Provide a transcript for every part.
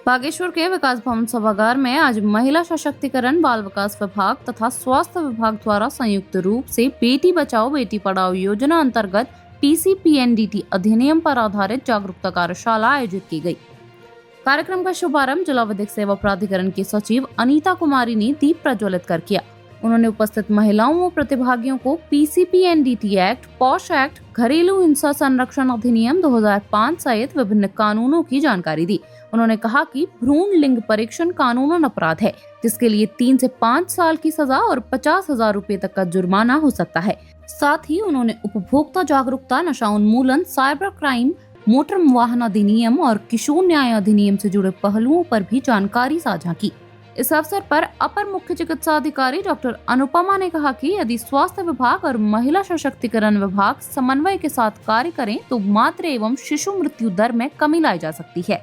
बागेश्वर के विकास भवन सभागार में आज महिला सशक्तिकरण, बाल विकास विभाग तथा स्वास्थ्य विभाग द्वारा संयुक्त रूप से बेटी बचाओ बेटी पढ़ाओ योजना अंतर्गत पीसीपीएनडीटी अधिनियम पर आधारित जागरूकता कार्यशाला आयोजित की गई। कार्यक्रम का शुभारंभ जिला विधिक सेवा प्राधिकरण की सचिव अनीता कुमारी ने दीप प्रज्वलित कर किया। उन्होंने उपस्थित महिलाओं व प्रतिभागियों को पीसीपीएनडीटी एक्ट, पॉश एक्ट, घरेलू हिंसा संरक्षण अधिनियम 2005 सहित विभिन्न कानूनों की जानकारी दी। उन्होंने कहा कि भ्रूण लिंग परीक्षण कानूनन अपराध है, जिसके लिए 3 से 5 साल की सजा और 50,000 रुपए तक का जुर्माना हो सकता है। साथ ही उन्होंने उपभोक्ता जागरूकता, नशा उन्मूलन, साइबर क्राइम, मोटर वाहन अधिनियम और किशोर न्याय अधिनियम से जुड़े पहलुओं पर भी जानकारी साझा की। इस अवसर पर अपर मुख्य चिकित्सा अधिकारी डॉक्टर अनुपमा ने कहा कि यदि स्वास्थ्य विभाग और महिला सशक्तिकरण विभाग समन्वय के साथ कार्य करें तो मातृ एवं शिशु मृत्यु दर में कमी लाई जा सकती है।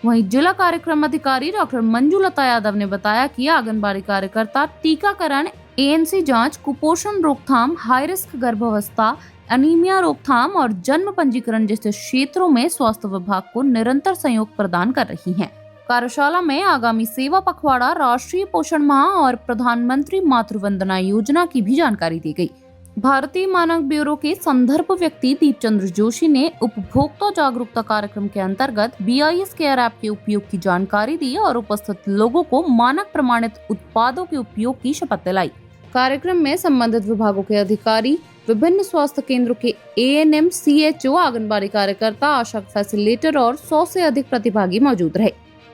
वहीं जिला कार्यक्रम अधिकारी डॉक्टर मंजुलता यादव ने बताया कि आंगनबाड़ी कार्यकर्ता टीकाकरण, एएनसी जांच, कुपोषण रोकथाम, हाई रिस्क गर्भावस्था, एनीमिया रोकथाम और जन्म पंजीकरण जैसे क्षेत्रों में स्वास्थ्य विभाग को निरंतर सहयोग प्रदान कर रही हैं। कार्यशाला में आगामी सेवा पखवाड़ा, राष्ट्रीय पोषण माह और प्रधानमंत्री मातृ वंदना योजना की भी जानकारी दी गई। भारतीय मानक ब्यूरो के संदर्भ व्यक्ति दीपचंद्र जोशी ने उपभोक्ता जागरूकता कार्यक्रम के अंतर्गत BIS केयर ऐप के उपयोग की जानकारी दी और उपस्थित लोगों को मानक प्रमाणित उत्पादों के उपयोग की शपथ दिलाई। कार्यक्रम में संबंधित विभागों के अधिकारी, विभिन्न स्वास्थ्य केंद्रों के ANM, CHO, आंगनबाड़ी कार्यकर्ता, आशा फैसिलिटेटर और 100 से अधिक प्रतिभागी मौजूद रहे।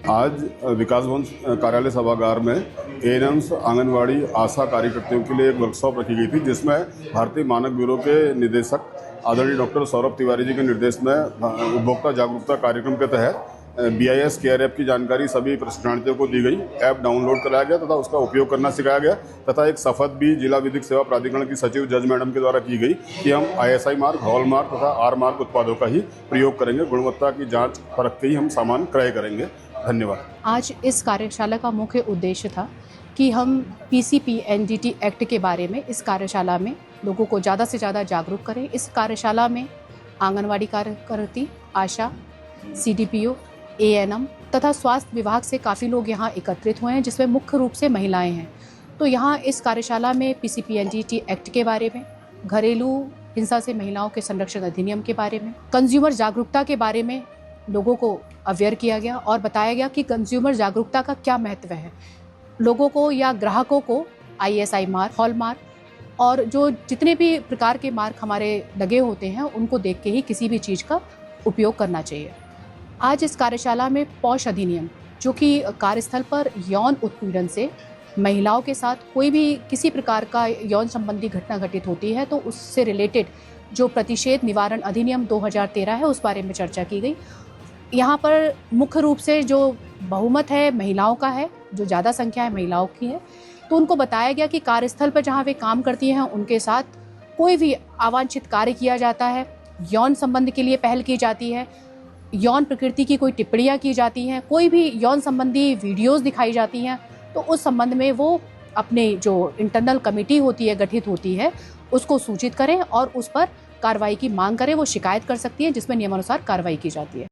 आज विकास भवन कार्यालय सभागार में ANMs, आंगनवाड़ी, आशा कार्यकर्ताओं के लिए एक वर्कशॉप रखी गई थी, जिसमें भारतीय मानक ब्यूरो के निदेशक आदरणीय डॉक्टर सौरभ तिवारी जी के निर्देश में उपभोक्ता जागरूकता कार्यक्रम के तहत BIS केयर ऐप की जानकारी सभी प्रशिक्षणार्थियों को दी गई। ऐप डाउनलोड कराया गया तथा उसका उपयोग करना सिखाया गया तथा एक शपथ भी जिला विधिक सेवा प्राधिकरण की सचिव जज मैडम के द्वारा की गई कि हम ISI मार्क, हॉल मार्क तथा R मार्क उत्पादों का ही प्रयोग करेंगे। गुणवत्ता की जांच परख के ही हम सामान क्रय करेंगे। धन्यवाद। आज इस कार्यशाला का मुख्य उद्देश्य था कि हम पीसीपीएनडीटी एक्ट के बारे में इस कार्यशाला में लोगों को ज़्यादा से ज़्यादा जागरूक करें। इस कार्यशाला में आंगनवाड़ी कार्यकर्ती, आशा, CDPO, ANM तथा स्वास्थ्य विभाग से काफ़ी लोग यहाँ एकत्रित हुए हैं, जिसमें मुख्य रूप से महिलाएं हैं। तो यहाँ इस कार्यशाला में पीसीपीएनडीटी एक्ट के बारे में, घरेलू हिंसा से महिलाओं के संरक्षण अधिनियम के बारे में, कंज्यूमर जागरूकता के बारे में लोगों को अवेयर किया गया और बताया गया कि कंज्यूमर जागरूकता का क्या महत्व है। लोगों को या ग्राहकों को ISI मार्क, हॉल मार्क और जो जितने भी प्रकार के मार्क हमारे लगे होते हैं उनको देख के ही किसी भी चीज़ का उपयोग करना चाहिए। आज इस कार्यशाला में पॉश अधिनियम, जो कि कार्यस्थल पर यौन उत्पीड़न से महिलाओं के साथ कोई भी किसी प्रकार का यौन संबंधी घटना घटित होती है तो उससे रिलेटेड जो प्रतिषेध निवारण अधिनियम 2013 है उस बारे में चर्चा की गई। यहाँ पर मुख्य रूप से जो बहुमत है महिलाओं का है, जो ज़्यादा संख्या है महिलाओं की है, तो उनको बताया गया कि कार्यस्थल पर जहाँ वे काम करती हैं उनके साथ कोई भी अवांछित कार्य किया जाता है, यौन संबंध के लिए पहल की जाती है, यौन प्रकृति की कोई टिप्पणियाँ की जाती हैं, कोई भी यौन संबंधी वीडियोज़ दिखाई जाती हैं, तो उस संबंध में वो अपने जो इंटरनल कमेटी होती है, गठित होती है, उसको सूचित करें और उस पर कार्रवाई की मांग करें। वो शिकायत कर सकती है जिसमें नियमानुसार कार्रवाई की जाती है।